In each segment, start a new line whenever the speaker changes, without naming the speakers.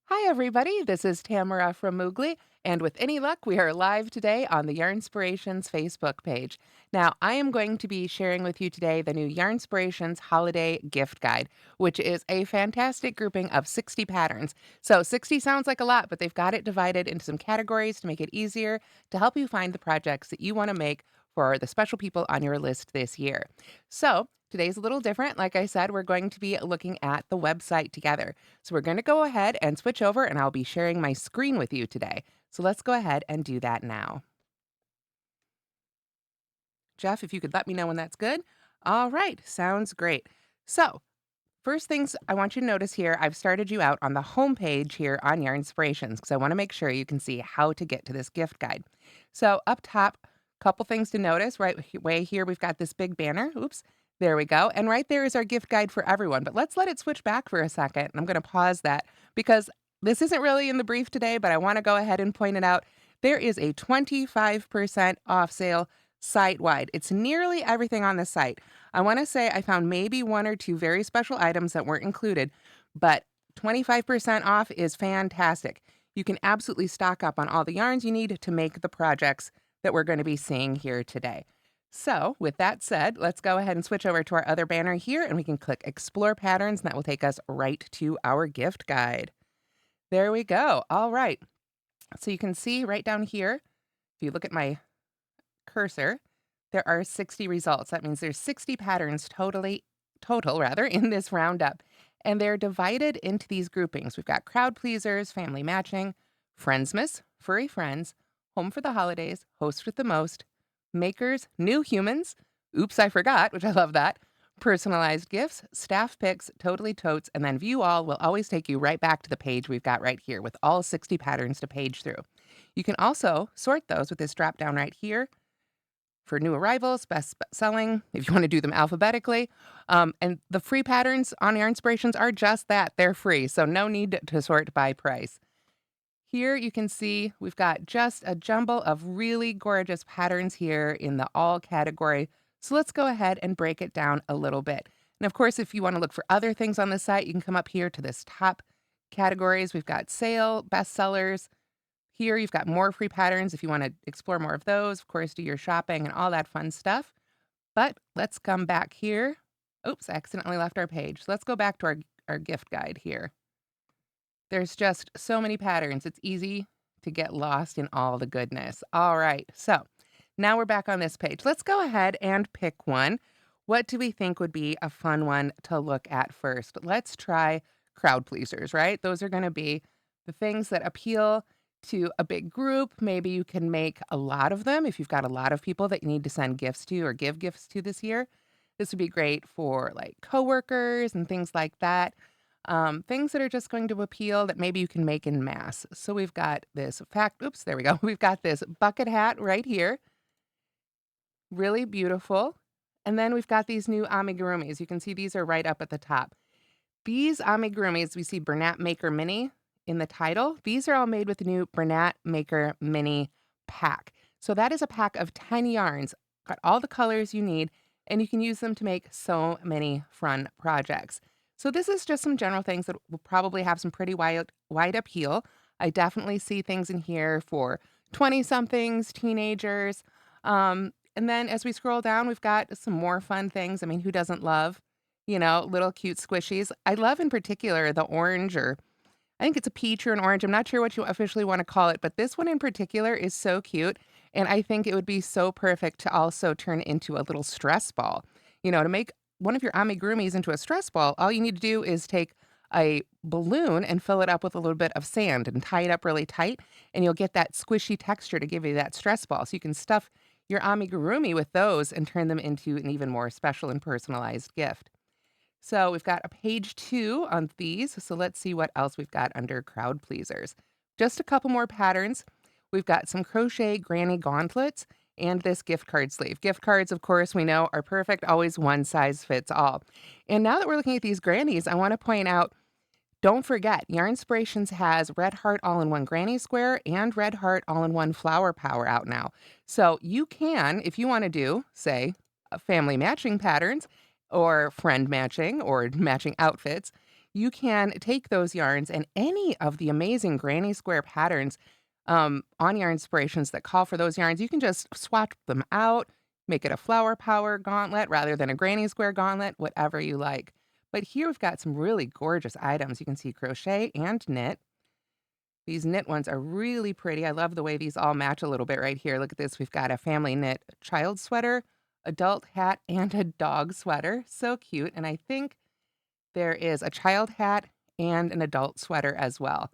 Hi, everybody. This is Tamara from Moogly, and with any luck, we are live today on the Yarnspirations Facebook page. Now, I am going to be sharing with you today the new Yarnspirations Holiday Gift Guide, which is a fantastic grouping of 60 patterns. So, 60 sounds like a lot, but they've got it divided into some categories to make it easier to help you find the projects that you want to make for the special people on your list this year. So, today's a little different. Like I said, we're going to be looking at the website together. So we're going to go ahead and switch over, and I'll be sharing my screen with you today. So let's go ahead and do that now. Jeff, if you could let me know when that's good. All right, sounds great. So, first things I want you to notice here, I've started you out on the home page here on Yarn Inspirations because I want to make sure you can see how to get to this gift guide. So, up top, couple things to notice. Right way here, we've got this big banner. Oops. There we go. And right there is our gift guide for everyone. But let's let it switch back for a second. And I'm going to pause that because this isn't really in the brief today, but I want to go ahead and point it out. There is a 25% off sale site wide. It's nearly everything on the site. I want to say I found maybe one or two very special items that weren't included, but 25% off is fantastic. You can absolutely stock up on all the yarns you need to make the projects that we're going to be seeing here today. So, with that said, let's go ahead and switch over to our other banner here and we can click Explore Patterns, and that will take us right to our gift guide. There we go. All right. So, you can see right down here, if you look at my cursor, there are 60 results. That means there's 60 patterns total rather in this roundup. And they're divided into these groupings. We've got crowd pleasers, family matching, friendsmas, furry friends, home for the holidays, host with the most, makers, new humans, oops, I forgot, which I love that. Personalized gifts, staff picks, totally totes, and then view all will always take you right back to the page we've got right here with all 60 patterns to page through. You can also sort those with this drop down right here for new arrivals, best selling, if you want to do them alphabetically. And the free patterns on your inspirations are just that. They're free, so no need to sort by price. Here you can see we've got just a jumble of really gorgeous patterns here in the all category. So let's go ahead and break it down a little bit. And of course, if you want to look for other things on the site, you can come up here to this top categories. We've got sale, bestsellers, here, you've got more free patterns if you want to explore more of those, of course, do your shopping and all that fun stuff. But let's come back here. Oops, I accidentally left our page. So let's go back to our gift guide here. There's just so many patterns. It's easy to get lost in all the goodness. All right, so now we're back on this page. Let's go ahead and pick one. What do we think would be a fun one to look at first? Let's try crowd pleasers, right? Those are going to be the things that appeal to a big group. Maybe you can make a lot of them if you've got a lot of people that you need to send gifts to or give gifts to this year. This would be great for like coworkers and things like that. Things that are just going to appeal that maybe you can make in mass. So we've got this fact, oops, there we go. We've got this bucket hat right here. Really beautiful. And then we've got these new amigurumis. You can see these are right up at the top. These amigurumis, we see Bernat Maker Mini in the title. These are all made with the new Bernat Maker Mini pack. So that is a pack of 10 yarns, got all the colors you need, and you can use them to make so many fun projects. So this is just some general things that will probably have some pretty wide appeal. I definitely see things in here for 20-somethings, teenagers. And then as we scroll down, we've got some more fun things. I mean, who doesn't love, little cute squishies? I love in particular the orange, or I think it's a peach or an orange. I'm not sure what you officially want to call it, but this one in particular is so cute. And I think it would be so perfect to also turn into a little stress ball. To make one of your amigurumis into a stress ball, all you need to do is take a balloon and fill it up with a little bit of sand and tie it up really tight, and you'll get that squishy texture to give you that stress ball. So you can stuff your amigurumi with those and turn them into an even more special and personalized gift. So we've got a page 2 on these. So let's see what else we've got under crowd pleasers. Just a couple more patterns. We've got some crochet granny gauntlets and this gift card sleeve. Gift cards, of course, we know are perfect, always one size fits all. And now that we're looking at these grannies, I want to point out, don't forget, Yarn Inspirations has Red Heart All-in-One Granny Square and Red Heart All-in-One Flower Power out now. So you can, if you want to do, say, family matching patterns or friend matching or matching outfits, you can take those yarns and any of the amazing granny square patterns on Yarn Inspirations that call for those yarns. You can just swap them out, make it a flower power gauntlet rather than a granny square gauntlet, whatever you like. But here we've got some really gorgeous items. You can see crochet and knit. These knit ones are really pretty. I love the way these all match a little bit right here. Look at this. We've got a family knit child sweater, adult hat, and a dog sweater. So cute. And I think there is a child hat and an adult sweater as well.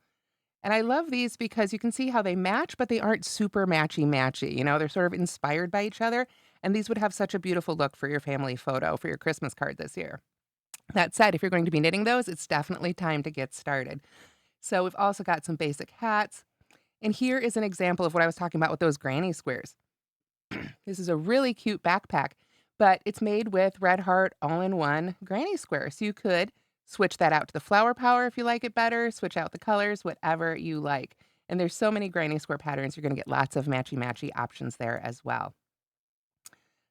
And I love these because you can see how they match, but they aren't super matchy-matchy. They're sort of inspired by each other. And these would have such a beautiful look for your family photo for your Christmas card this year. That said, if you're going to be knitting those, it's definitely time to get started. So we've also got some basic hats. And here is an example of what I was talking about with those granny squares. This is a really cute backpack, but it's made with Red Heart all-in-one granny square. So you could switch that out to the flower power if you like it better, switch out the colors, whatever you like. And there's so many granny square patterns, you're going to get lots of matchy-matchy options there as well.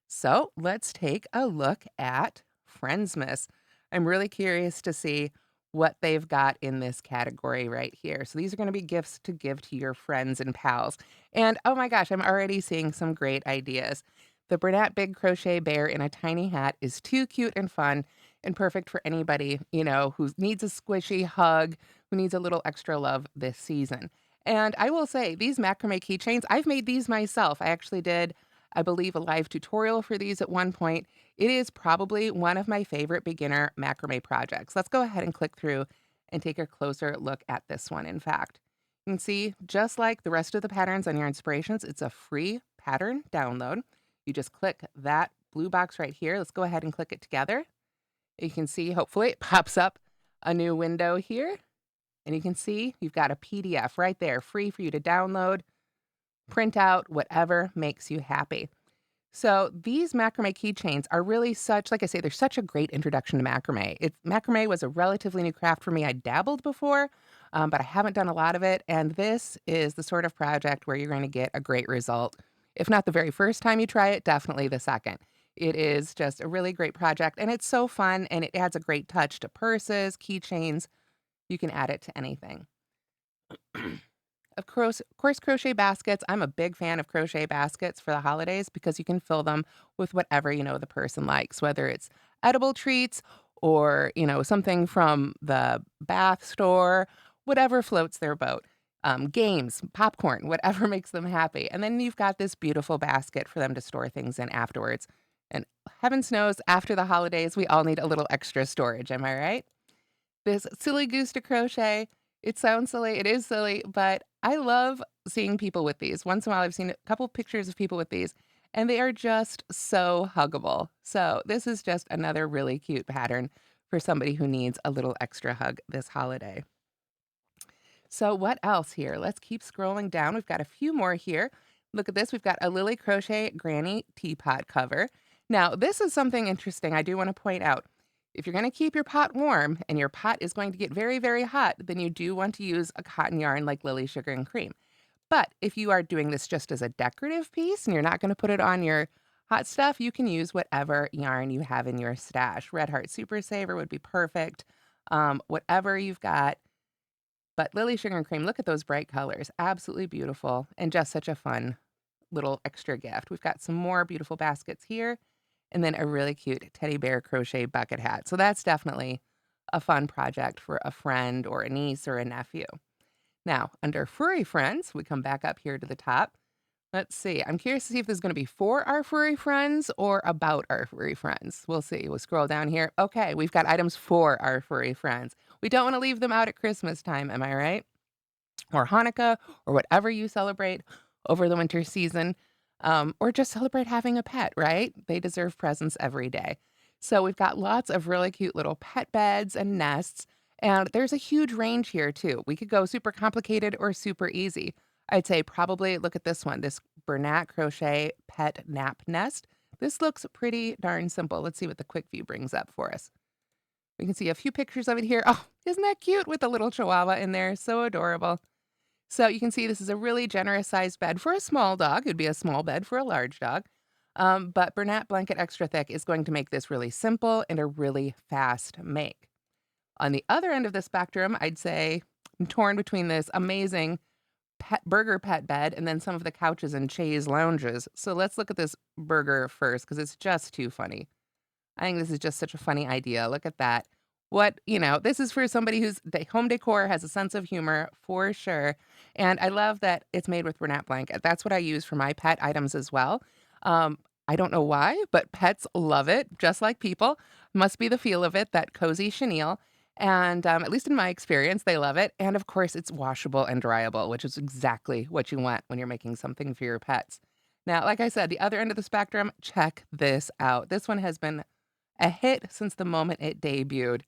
So let's take a look at Friendsmas. I'm really curious to see what they've got in this category right here. So these are going to be gifts to give to your friends and pals. And oh my gosh, I'm already seeing some great ideas. The Bernat Big Crochet Bear in a tiny hat is too cute and fun and perfect for anybody, who needs a squishy hug, who needs a little extra love this season. And I will say, these macrame keychains, I've made these myself. I actually did, I believe, a live tutorial for these at one point. It is probably one of my favorite beginner macrame projects. Let's go ahead and click through and take a closer look at this one, in fact. You can see, just like the rest of the patterns on your inspirations, it's a free pattern download. You just click that blue box right here. Let's go ahead and click it together. You can see, hopefully, it pops up a new window here. And you can see you've got a PDF right there, free for you to download, print out, whatever makes you happy. So these macrame keychains are really such, like I say, they're such a great introduction to macrame. Macrame was a relatively new craft for me. I dabbled before, but I haven't done a lot of it. And this is the sort of project where you're going to get a great result. If not the very first time you try it, definitely the second. It is just a really great project, and it's so fun, and it adds a great touch to purses, keychains. You can add it to anything. Of course, crochet baskets. I'm a big fan of crochet baskets for the holidays because you can fill them with whatever the person likes, whether it's edible treats or, something from the bath store, whatever floats their boat. Games, popcorn, whatever makes them happy. And then you've got this beautiful basket for them to store things in afterwards. And heavens knows, after the holidays, we all need a little extra storage. Am I right? This silly goose to crochet. It sounds silly. It is silly, but I love seeing people with these. Once in a while, I've seen a couple pictures of people with these, and they are just so huggable. So this is just another really cute pattern for somebody who needs a little extra hug this holiday. So what else here? Let's keep scrolling down. We've got a few more here. Look at this. We've got a Lily Crochet Granny teapot cover. Now, this is something interesting I do want to point out. If you're going to keep your pot warm and your pot is going to get very, very hot, then you do want to use a cotton yarn like Lily Sugar and Cream. But if you are doing this just as a decorative piece and you're not going to put it on your hot stuff, you can use whatever yarn you have in your stash. Red Heart Super Saver would be perfect. Whatever you've got. But Lily Sugar and Cream, look at those bright colors. Absolutely beautiful and just such a fun little extra gift. We've got some more beautiful baskets here. And then a really cute teddy bear crochet bucket hat. So that's definitely a fun project for a friend or a niece or a nephew. Now, under furry friends, we come back up here to the top. Let's see. I'm curious to see if this is going to be for our furry friends or about our furry friends. We'll see. We'll scroll down here. Okay, we've got items for our furry friends. We don't want to leave them out at Christmas time, am I right? Or Hanukkah, or whatever you celebrate over the winter season. Or just celebrate having a pet, right? They deserve presents every day. So we've got lots of really cute little pet beds and nests. And there's a huge range here, too. We could go super complicated or super easy. I'd say probably look at this one, this Bernat Crochet Pet Nap Nest. This looks pretty darn simple. Let's see what the quick view brings up for us. We can see a few pictures of it here. Oh, isn't that cute with the little chihuahua in there? So adorable. So you can see this is a really generous sized bed for a small dog. It'd be a small bed for a large dog. But Bernat Blanket Extra Thick is going to make this really simple and a really fast make. On the other end of the spectrum, I'd say I'm torn between this amazing burger pet bed and then some of the couches and chaise lounges. So let's look at this burger first because it's just too funny. I think this is just such a funny idea. Look at that. This is for somebody who's home decor, has a sense of humor for sure. And I love that it's made with Bernat blanket. That's what I use for my pet items as well. Um, I don't know why, but pets love it, just like people. Must be the feel of it, that cozy chenille. And at least in my experience, they love it. And of course, it's washable and dryable, which is exactly what you want when you're making something for your pets. Now, like I said, the other end of the spectrum, check this out. This one has been a hit since the moment it debuted.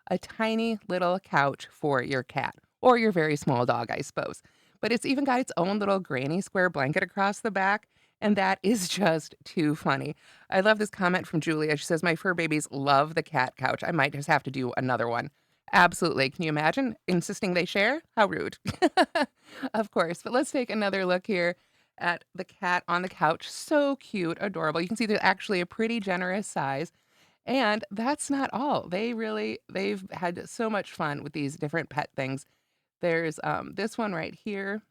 A tiny little couch for your cat or your very small dog, I suppose. But it's even got its own little granny square blanket across the back, and that is just too funny. I love this comment from Julia. She says, "My fur babies love the cat couch. I might just have to do another one." Absolutely. Can you imagine insisting they share? How rude. Of course. But let's take another look here at the cat on the couch. So cute, adorable. You can see they're actually a pretty generous size. And that's not all. They've had so much fun with these different pet things. There's, this one right here,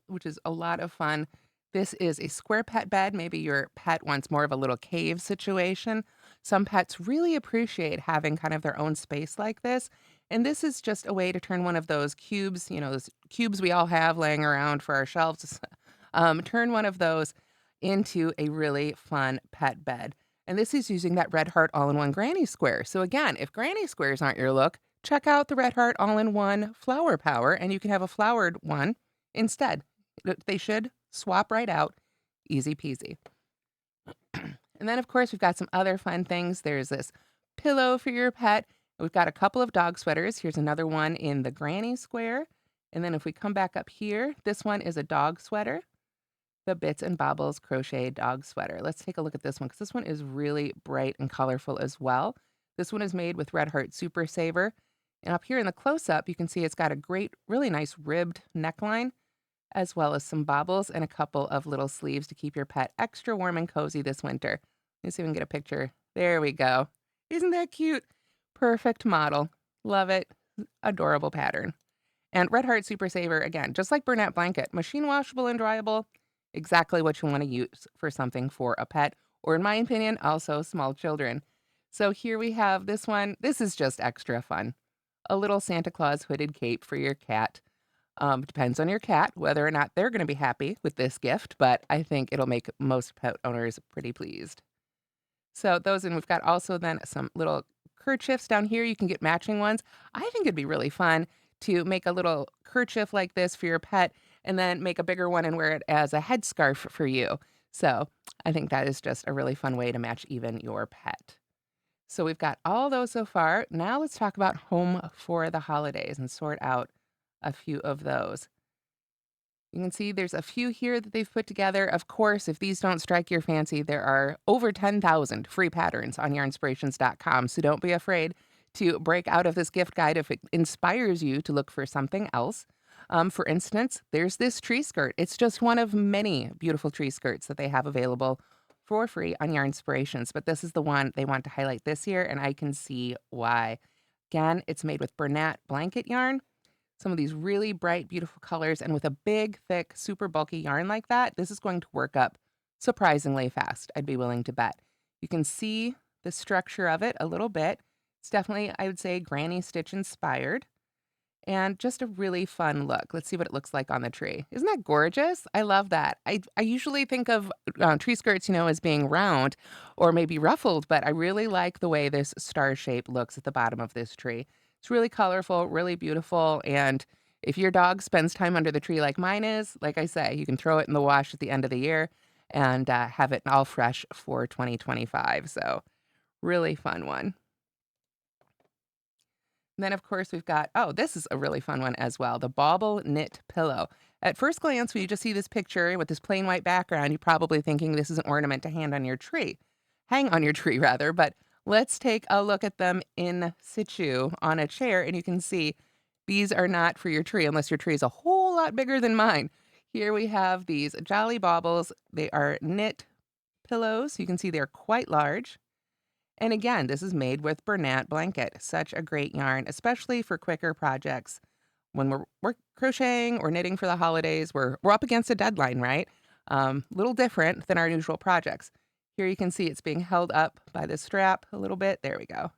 which is a lot of fun. This is a square pet bed. Maybe your pet wants more of a little cave situation. Some pets really appreciate having kind of their own space like this. And this is just a way to turn one of those cubes, those cubes we all have laying around for our shelves, turn one of those into a really fun pet bed. And this is using that Red Heart All-in-One Granny Square. So again, if Granny Squares aren't your look, check out the Red Heart All-in-One Flower Power, and you can have a flowered one instead. They should swap right out. Easy peasy. And then, of course, we've got some other fun things. There's this pillow for your pet. We've got a couple of dog sweaters. Here's another one in the granny square. And then if we come back up here, this one is a dog sweater, the Bits and Bobbles crochet dog sweater. Let's take a look at this one because this one is really bright and colorful as well. This one is made with Red Heart Super Saver. And up here in the close-up, you can see it's got a great, really nice ribbed neckline, as well as some bobbles and a couple of little sleeves to keep your pet extra warm and cozy this winter. Let's see if we can get a picture. There we go. Isn't that cute? Perfect model. Love it. Adorable pattern. And Red Heart Super Saver, again, just like Bernat Blanket, machine washable and dryable. Exactly what you want to use for something for a pet, or in my opinion, also small children. So here we have this one. This is just extra fun. A little Santa Claus hooded cape for your cat. Depends on your cat whether or not they're going to be happy with this gift, but I think it'll make most pet owners pretty pleased. So those, and we've got also then some little kerchiefs down here. You can get matching ones. I think it'd be really fun to make a little kerchief like this for your pet and then make a bigger one and wear it as a headscarf for you. So I think that is just a really fun way to match even your pet. So we've got all those so far. Now let's talk about home for the holidays and sort out a few of those. You can see there's a few here that they've put together. Of course, if these don't strike your fancy, there are over 10,000 free patterns on yarnspirations.com. So don't be afraid to break out of this gift guide if it inspires you to look for something else. For instance, there's this tree skirt. It's just one of many beautiful tree skirts that they have available for free on Yarnspirations. But this is the one they want to highlight this year, and I can see why. Again, it's made with Bernat blanket yarn. Some of these really bright, beautiful colors, and with a big, thick, super bulky yarn like that, this is going to work up surprisingly fast, I'd be willing to bet. You can see the structure of it a little bit. It's definitely, I would say, granny stitch inspired, and just a really fun look. Let's see what it looks like on the tree. Isn't that gorgeous? I love that. I usually think of tree skirts, as being round or maybe ruffled, but I really like the way this star shape looks at the bottom of this tree. It's really colorful, really beautiful, and if your dog spends time under the tree like mine is, like I say, you can throw it in the wash at the end of the year and have it all fresh for 2025. So, really fun one. And then, of course, we've got, oh, this is a really fun one as well, the Bauble Knit Pillow. At first glance, when you just see this picture with this plain white background, you're probably thinking this is an ornament to hang on your tree rather, but let's take a look at them in situ on a chair, and you can see these are not for your tree unless your tree is a whole lot bigger than mine. Here we have these Jolly Baubles. They are knit pillows. You can see they're quite large. And again, this is made with Bernat blanket. Such a great yarn, especially for quicker projects. When we're crocheting or knitting for the holidays, we're up against a deadline, right? Little different than our usual projects. Here you can see it's being held up by the strap a little bit. There we go.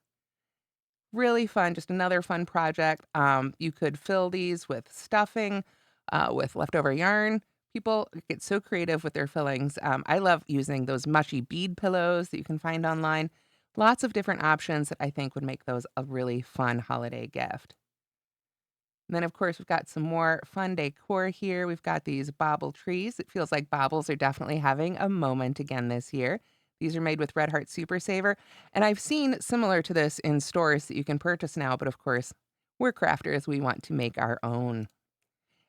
Really fun, just another fun project. You could fill these with stuffing, with leftover yarn. People get so creative with their fillings. I love using those mushy bead pillows that you can find online. Lots of different options that I think would make those a really fun holiday gift. And then, of course, we've got some more fun decor here. We've got these bauble trees. It feels like baubles are definitely having a moment again this year. These are made with Red Heart Super Saver. And I've seen similar to this in stores that you can purchase now. But of course, we're crafters. We want to make our own.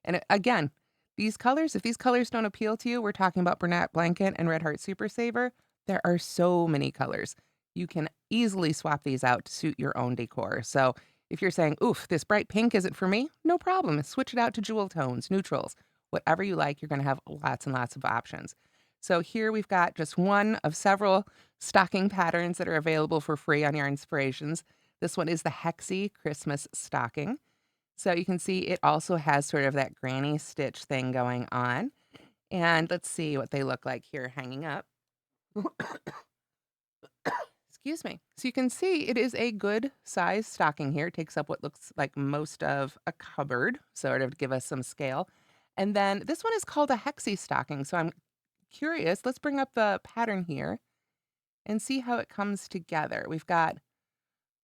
And again, if these colors don't appeal to you, we're talking about Bernat Blanket and Red Heart Super Saver. There are so many colors. You can easily swap these out to suit your own decor. So if you're saying, oof, this bright pink isn't for me, no problem. Switch it out to jewel tones, neutrals, whatever you like. You're going to have lots and lots of options. So here we've got just one of several stocking patterns that are available for free on Yarnspirations. This one is the Hexy Christmas Stocking. So you can see it also has sort of that granny stitch thing going on. And let's see what they look like here hanging up. Excuse me. So you can see it is a good size stocking here. It takes up what looks like most of a cupboard, sort of to give us some scale. And then this one is called a hexie stocking. So I'm curious. Let's bring up the pattern here and see how it comes together. We've got,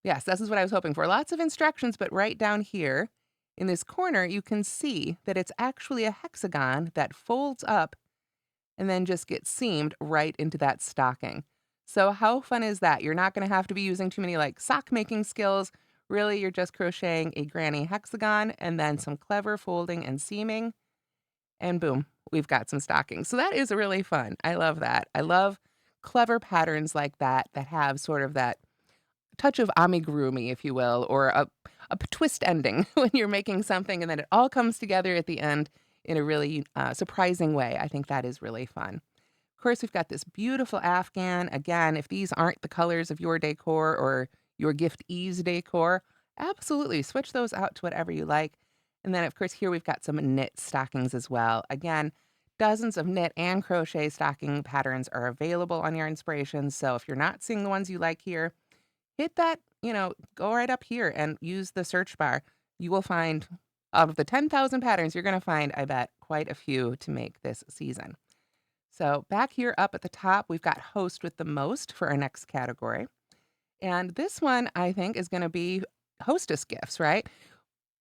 yes, this is what I was hoping for. Lots of instructions, but right down here in this corner, you can see that it's actually a hexagon that folds up and then just gets seamed right into that stocking. So how fun is that? You're not going to have to be using too many like sock making skills. Really, you're just crocheting a granny hexagon and then some clever folding and seaming, and boom, we've got some stockings. So that is really fun. I love that. I love clever patterns like that that have sort of that touch of amigurumi, if you will, or a twist ending when you're making something and then it all comes together at the end in a really surprising way. I think that is really fun. Of course, we've got this beautiful Afghan. Again, if these aren't the colors of your decor or your gift ease decor, absolutely switch those out to whatever you like. And then, of course, here we've got some knit stockings as well. Again, dozens of knit and crochet stocking patterns are available on Yarnspirations. So if you're not seeing the ones you like here, hit that, go right up here and use the search bar. You will find, out of the 10,000 patterns, you're going to find, I bet, quite a few to make this season. So back here up at the top, we've got host with the most for our next category. And this one, I think, is going to be hostess gifts, right?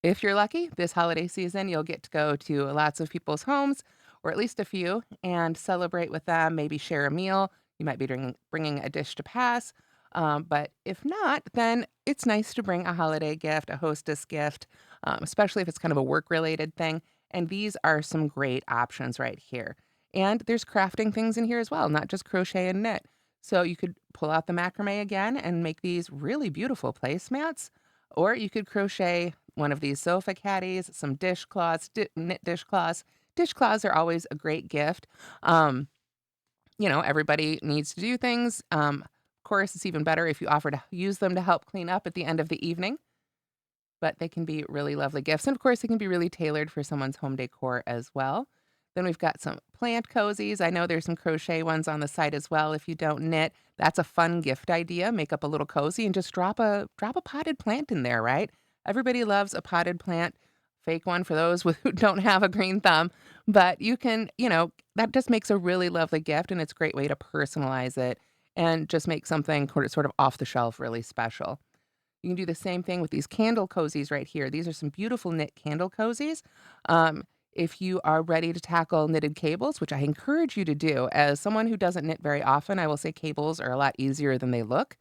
If you're lucky, this holiday season, you'll get to go to lots of people's homes, or at least a few, and celebrate with them, maybe share a meal. You might be bringing a dish to pass. But if not, then it's nice to bring a holiday gift, a hostess gift, especially if it's kind of a work related thing. And these are some great options right here. And there's crafting things in here as well, not just crochet and knit. So you could pull out the macrame again and make these really beautiful placemats, or you could crochet one of these sofa caddies, some dishcloths, knit dishcloths. Dishcloths are always a great gift. Um, everybody needs to do things. Of course, it's even better if you offer to use them to help clean up at the end of the evening, but they can be really lovely gifts. And of course, they can be really tailored for someone's home decor as well. Then we've got some plant cozies. I know there's some crochet ones on the site as well. If you don't knit, that's a fun gift idea. Make up a little cozy and just drop a potted plant in there, right? Everybody loves a potted plant. Fake one for those who don't have a green thumb, but you can, that just makes a really lovely gift, and it's a great way to personalize it and just make something sort of off the shelf really special. You can do the same thing with these candle cozies right here. These are some beautiful knit candle cozies. If you are ready to tackle knitted cables, which I encourage you to do, as someone who doesn't knit very often, I will say cables are a lot easier than they look.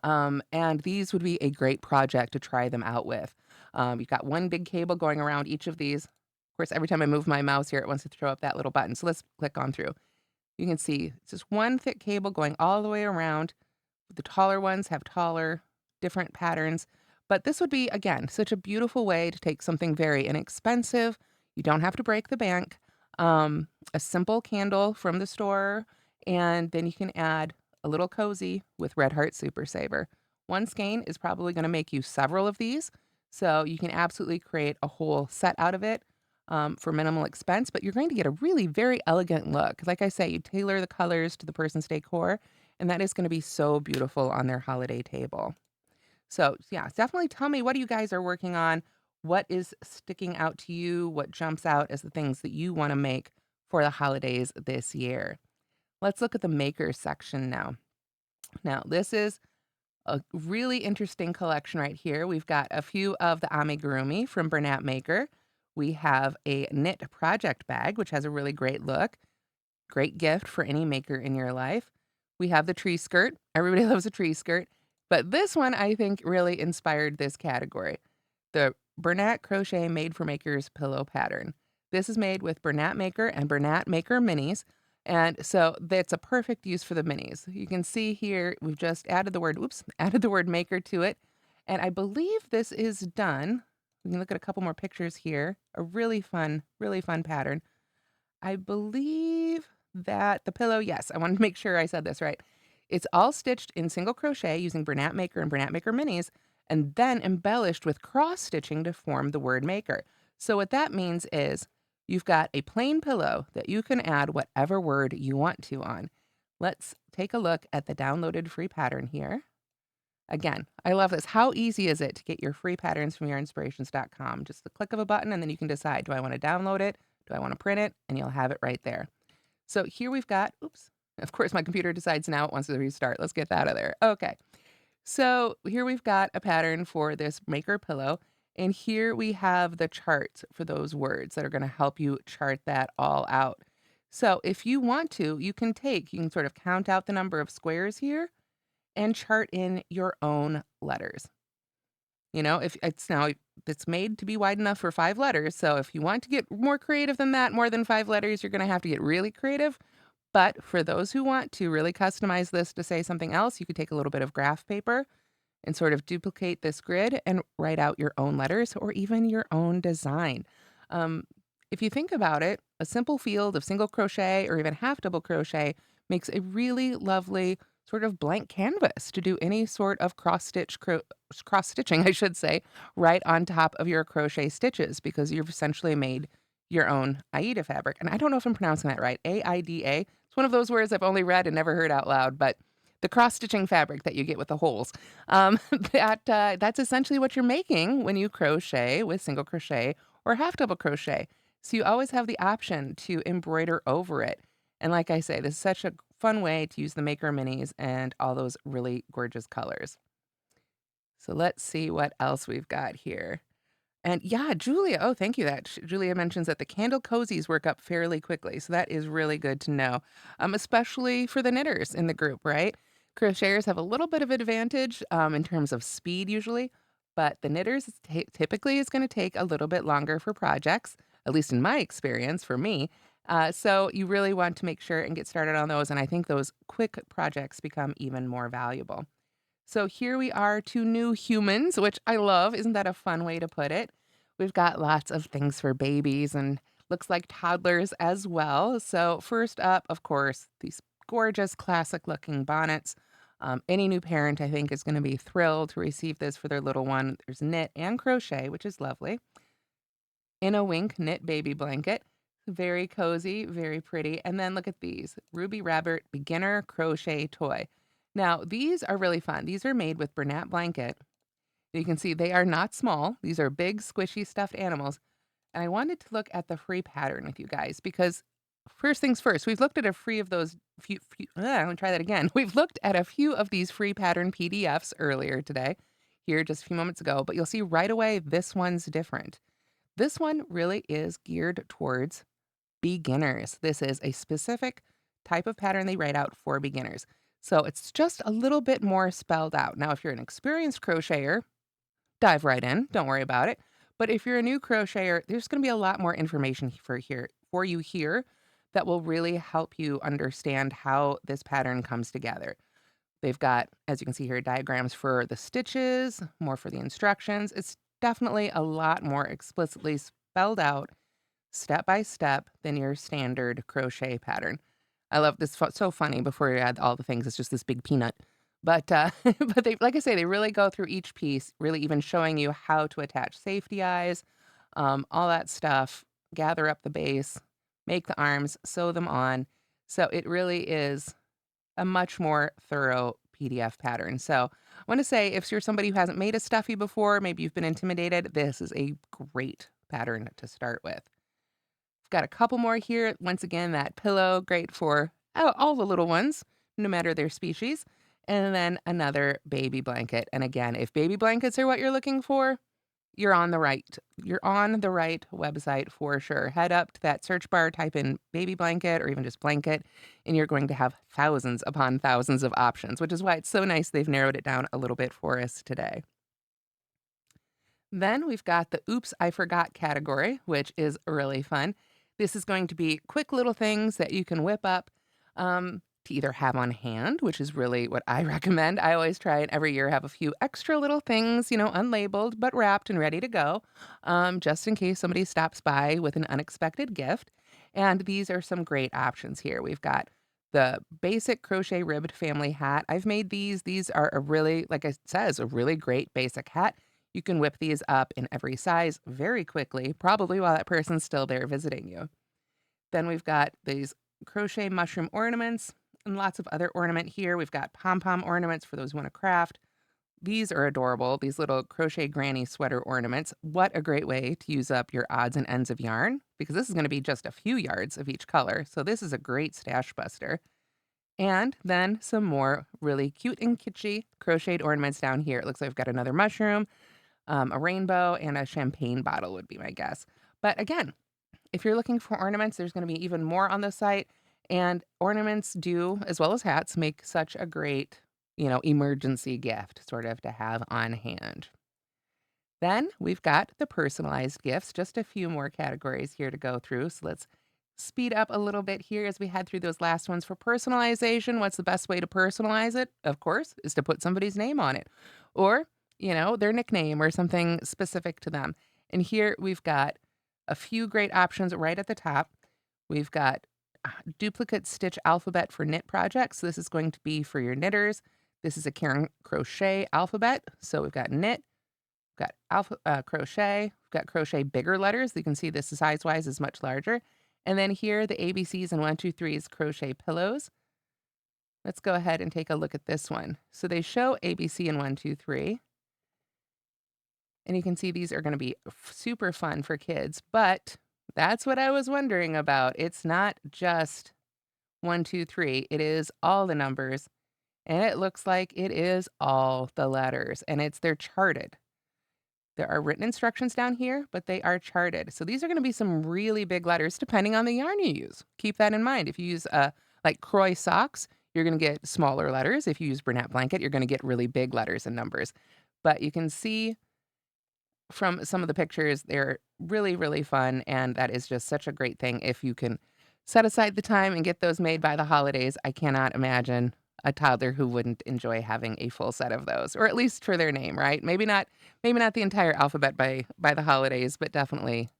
And these would be a great project to try them out with. You've got one big cable going around each of these. Of course, every time I move my mouse here, it wants to throw up that little button. So let's click on through. You can see it's just one thick cable going all the way around. The taller ones have taller, different patterns. But this would be, again, such a beautiful way to take something very inexpensive. You don't have to break the bank. A simple candle from the store, and then you can add a little cozy with Red Heart Super Saver. One skein is probably going to make you several of these, so you can absolutely create a whole set out of it for minimal expense, but you're going to get a really very elegant look. Like I say, you tailor the colors to the person's decor, and that is going to be so beautiful on their holiday table. So, yeah, definitely tell me what you guys are working on. What is sticking out to you? What jumps out as the things that you want to make for the holidays this year? Let's look at the makers section now. Now, this is a really interesting collection right here. We've got a few of the amigurumi from Bernat Maker. We have a knit project bag, which has a really great look. Great gift for any maker in your life. We have the tree skirt. Everybody loves a tree skirt. But this one, I think, really inspired this category. The Bernat Crochet Made for Makers pillow pattern. This is made with Bernat Maker and Bernat Maker minis. And so that's a perfect use for the minis. You can see here, we've just added the word, oops, added the word maker to it. And I believe this is done. We can look at a couple more pictures here. A really fun pattern. I believe that the pillow, yes, I wanted to make sure I said this right. It's all stitched in single crochet using Bernat Maker and Bernat Maker minis, and then embellished with cross stitching to form the word maker. So what that means is you've got a plain pillow that you can add whatever word you want to on. Let's take a look at the downloaded free pattern here. Again, I love this. How easy is it to get your free patterns from yarnspirations.com? Just the click of a button, and then you can decide, do I want to download it? Do I want to print it? And you'll have it right there. So here we've got, oops, of course, my computer decides now it wants to restart. Let's get that out of there. Okay. So here we've got a pattern for this maker pillow. And here we have the charts for those words that are going to help you chart that all out. So if you want to, you can sort of count out the number of squares here and chart in your own letters. You know, if it's made to be wide enough for 5 letters, so if you want to get more creative than that, more than 5 letters, you're gonna have to get really creative, but for those who want to really customize this to say something else, you could take a little bit of graph paper and sort of duplicate this grid and write out your own letters or even your own design. Um, if you think about it, a simple field of single crochet or even half double crochet makes a really lovely sort of blank canvas to do any sort of cross stitching, I should say, right on top of your crochet stitches because you've essentially made your own Aida fabric. And I don't know if I'm pronouncing that right. AIDA. It's one of those words I've only read and never heard out loud, but the cross stitching fabric that you get with the holes. That's essentially what you're making when you crochet with single crochet or half double crochet. So you always have the option to embroider over it. And like I say, this is such a fun way to use the Maker Minis and all those really gorgeous colors. So let's see what else we've got here. And yeah, Julia, oh, thank you. Julia mentions that the candle cozies work up fairly quickly. So that is really good to know, especially for the knitters in the group, right? Crocheters have a little bit of advantage in terms of speed usually, but the knitters typically is going to take a little bit longer for projects, at least in my experience for me. So you really want to make sure and get started on those. And I think those quick projects become even more valuable. So here we are, 2 new humans, which I love. Isn't that a fun way to put it? We've got lots of things for babies and looks like toddlers as well. So first up, of course, these gorgeous classic looking bonnets. Any new parent, I think, is going to be thrilled to receive this for their little one. There's knit and crochet, which is lovely. In a Wink knit baby blanket. Very cozy, very pretty. And then look at these Ruby Rabbit beginner crochet toy. Now, these are really fun. These are made with Bernat blanket. You can see they are not small. These are big, squishy stuffed animals. And I wanted to look at the free pattern with you guys because first things first, we've looked at a free of those let me try that again. We've looked at a few of these free pattern PDFs earlier today, here just a few moments ago, but you'll see right away this one's different. This one really is geared towards beginners. This is a specific type of pattern they write out for beginners. So it's just a little bit more spelled out. Now, if you're an experienced crocheter, dive right in. Don't worry about it. But if you're a new crocheter, there's going to be a lot more information for you here that will really help you understand how this pattern comes together. They've got, as you can see here, diagrams for the stitches, more for the instructions. It's definitely a lot more explicitly spelled out step by step than your standard crochet pattern. I love this so funny before you add all the things, it's just this big peanut. But, but they like I say, they really go through each piece, really even showing you how to attach safety eyes, all that stuff, gather up the base, make the arms, sew them on. So it really is a much more thorough PDF pattern. So I want to say if you're somebody who hasn't made a stuffy before, maybe you've been intimidated, this is a great pattern to start with. I've got a couple more here. Once again, that pillow, great for all the little ones, no matter their species. And then another baby blanket. And again, if baby blankets are what you're looking for, you're on the right website for sure. Head up to that search bar, type in baby blanket or even just blanket, and you're going to have thousands upon thousands of options, which is why it's so nice they've narrowed it down a little bit for us today. Then we've got the Oops, I Forgot category, which is really fun. This is going to be quick little things that you can whip up to either have on hand, which is really what I recommend. I always try and every year have a few extra little things, unlabeled but wrapped and ready to go, just in case somebody stops by with an unexpected gift. And these are some great options here. We've got the basic crochet ribbed family hat. I've made these. These are a really, like it says, a really great basic hat. You can whip these up in every size very quickly, probably while that person's still there visiting you. Then we've got these crochet mushroom ornaments and lots of other ornament here. We've got pom-pom ornaments for those who want to craft. These are adorable, these little crochet granny sweater ornaments. What a great way to use up your odds and ends of yarn, because this is going to be just a few yards of each color. So this is a great stash buster. And then some more really cute and kitschy crocheted ornaments down here. It looks like I've got another mushroom, a rainbow, and a champagne bottle would be my guess. But again, if you're looking for ornaments, there's gonna be even more on the site, and ornaments do, as well as hats, make such a great, emergency gift sort of to have on hand. Then we've got the personalized gifts, just a few more categories here to go through. So let's speed up a little bit here as we head through those last ones. For personalization, what's the best way to personalize it? Of course, is to put somebody's name on it or, their nickname or something specific to them. And here we've got a few great options right at the top. We've got duplicate stitch alphabet for knit projects. So this is going to be for your knitters. This is a Karen crochet alphabet. So we've got knit, we've got crochet, we've got crochet bigger letters. You can see this size-wise is much larger. And then here, the ABCs and 1, 2, 3's crochet pillows. Let's go ahead and take a look at this one. So they show ABC and 1, 2, 3. And you can see these are going to be super fun for kids. But that's what I was wondering about. It's not just 1, 2, 3. It is all the numbers. And it looks like it is all the letters. And they're charted. There are written instructions down here, but they are charted. So these are going to be some really big letters depending on the yarn you use. Keep that in mind. If you use like Croy socks, you're going to get smaller letters. If you use Bernat blanket, you're going to get really big letters and numbers. But you can see from some of the pictures, they're really, really fun. And that is just such a great thing. If you can set aside the time and get those made by the holidays, I cannot imagine a toddler who wouldn't enjoy having a full set of those, or at least for their name, right? Maybe not the entire alphabet by the holidays, but definitely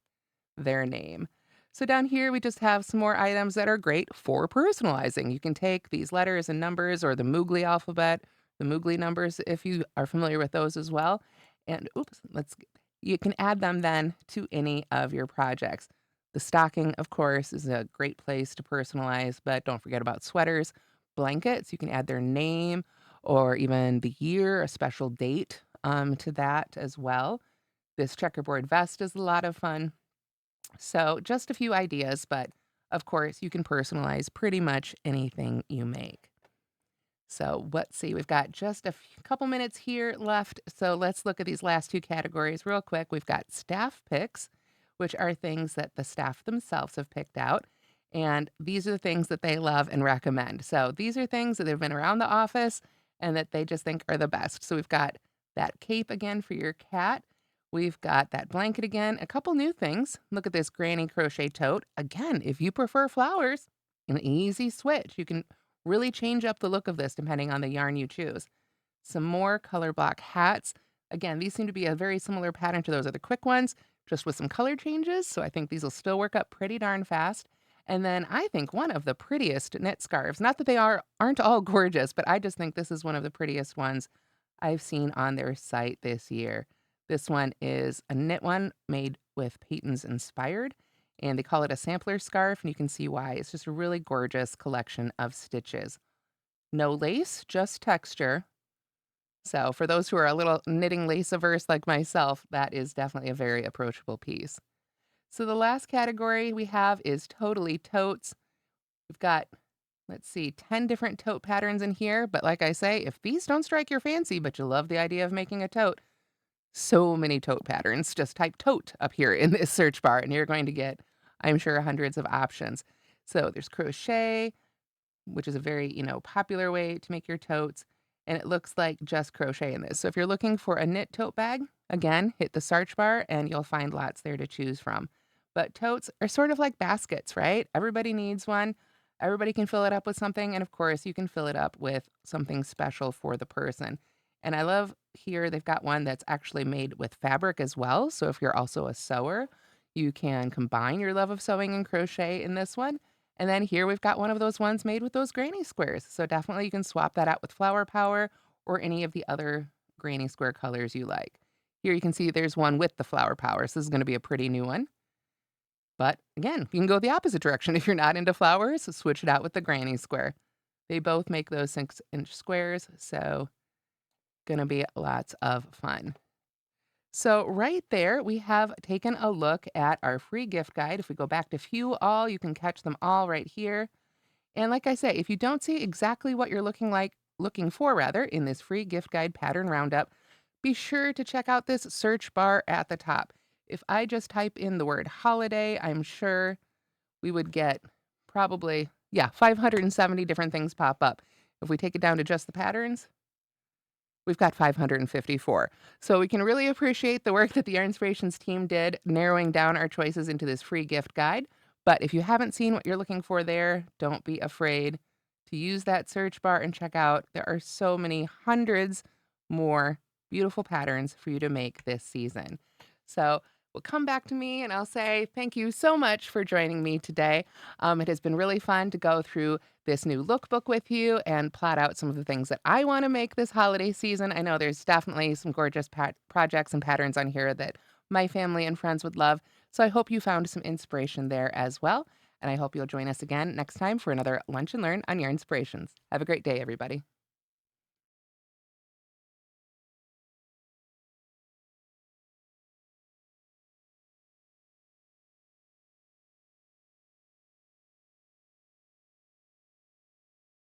their name. So down here we just have some more items that are great for personalizing. You can take these letters and numbers or the Moogly alphabet, the Moogly numbers if you are familiar with those as well. And you can add them then to any of your projects. The stocking, of course, is a great place to personalize, but don't forget about sweaters. Blankets, you can add their name or even the year, a special date to that as well. This checkerboard vest is a lot of fun. So, just a few ideas, but of course, you can personalize pretty much anything you make. So, let's see, we've got just couple minutes here left. So, let's look at these last two categories real quick. We've got staff picks, which are things that the staff themselves have picked out. And these are the things that they love and recommend. So, these are things that have been around the office and that they just think are the best. So, we've got that cape again for your cat. We've got that blanket again. A couple new things. Look at this granny crochet tote. Again, if you prefer flowers, an easy switch. You can really change up the look of this depending on the yarn you choose. Some more color block hats. Again, these seem to be a very similar pattern to those other quick ones, just with some color changes. So I think these will still work up pretty darn fast. And then I think one of the prettiest knit scarves, not that they aren't all gorgeous, but I just think this is one of the prettiest ones I've seen on their site this year. This one is a knit one made with Peyton's Inspired, and they call it a sampler scarf, and you can see why. It's just a really gorgeous collection of stitches. No lace, just texture. So for those who are a little knitting lace averse like myself, that is definitely a very approachable piece. So the last category we have is totally totes. We've got, let's see, 10 different tote patterns in here. But like I say, if these don't strike your fancy, but you love the idea of making a tote, so many tote patterns. Just type tote up here in this search bar, and you're going to get, I'm sure, hundreds of options. So there's crochet, which is a very, popular way to make your totes. And it looks like just crochet in this. So if you're looking for a knit tote bag, again, hit the search bar and you'll find lots there to choose from. But totes are sort of like baskets, right? Everybody needs one. Everybody can fill it up with something. And of course, you can fill it up with something special for the person. And I love here they've got one that's actually made with fabric as well. So if you're also a sewer, you can combine your love of sewing and crochet in this one. And then here we've got one of those ones made with those granny squares. So definitely you can swap that out with flower power or any of the other granny square colors you like. Here you can see there's one with the flower power. So this is going to be a pretty new one. But again, you can go the opposite direction. If you're not into flowers, switch it out with the granny square. They both make those 6-inch squares. So going to be lots of fun. So right there, we have taken a look at our free gift guide. If we go back to view all, you can catch them all right here. And like I say, if you don't see exactly what you're looking for rather, in this free gift guide pattern roundup, be sure to check out this search bar at the top. If I just type in the word holiday, I'm sure we would get probably, yeah, 570 different things pop up. If we take it down to just the patterns, we've got 554. So we can really appreciate the work that the Yarnspirations team did narrowing down our choices into this free gift guide. But if you haven't seen what you're looking for there, don't be afraid to use that search bar and check out. There are so many hundreds more beautiful patterns for you to make this season. So will come back to me and I'll say thank you so much for joining me today. It has been really fun to go through this new lookbook with you and plot out some of the things that I want to make this holiday season. I know there's definitely some gorgeous projects and patterns on here that my family and friends would love. So I hope you found some inspiration there as well. And I hope you'll join us again next time for another Lunch and Learn on Your Inspirations. Have a great day, everybody.